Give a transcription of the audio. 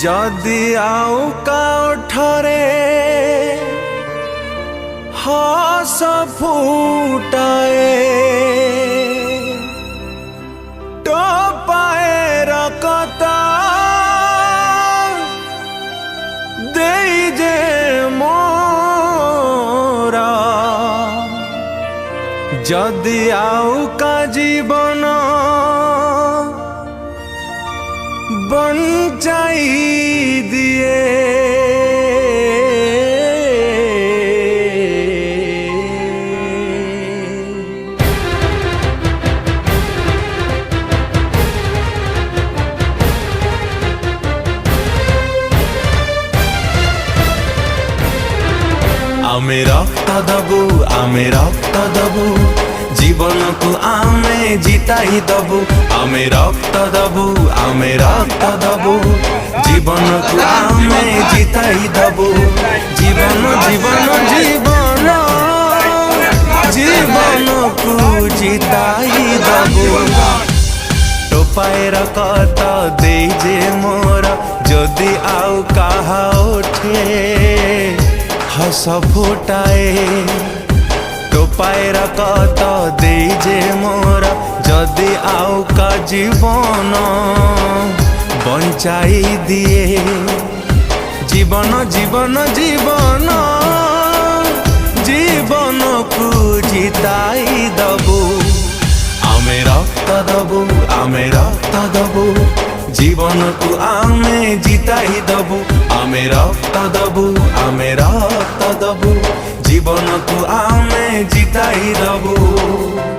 जदि आउ काठरे हस फुटाए टोपाए रकता दे जे मोरा जदि आउ का जीवन बंचाई दिए आमे रक्त दबु आमे रक्त दबु जीवन को आमे जिताई दबु आमे रक्त दबु आमे रक्त दबु जीवन को आमे जिताई दबु जीवन जीवन जीवन जीवन को जिताई दबु टोपाए रकत दे जे मोरा जदि आउ कहा उठे हस फुटाए टोपाए रकत दे जे मोरा जदि आउ का जीवन बंचाई दिए जीवन जीवन जीवन जीवन को जिताई दबु आमे रक्त दबु आमे रक्त दबु जीवन को आमे जिताई दबु आमे रक्त दबु आमे रक्त दबु जीवन को आमे जिताई दबु।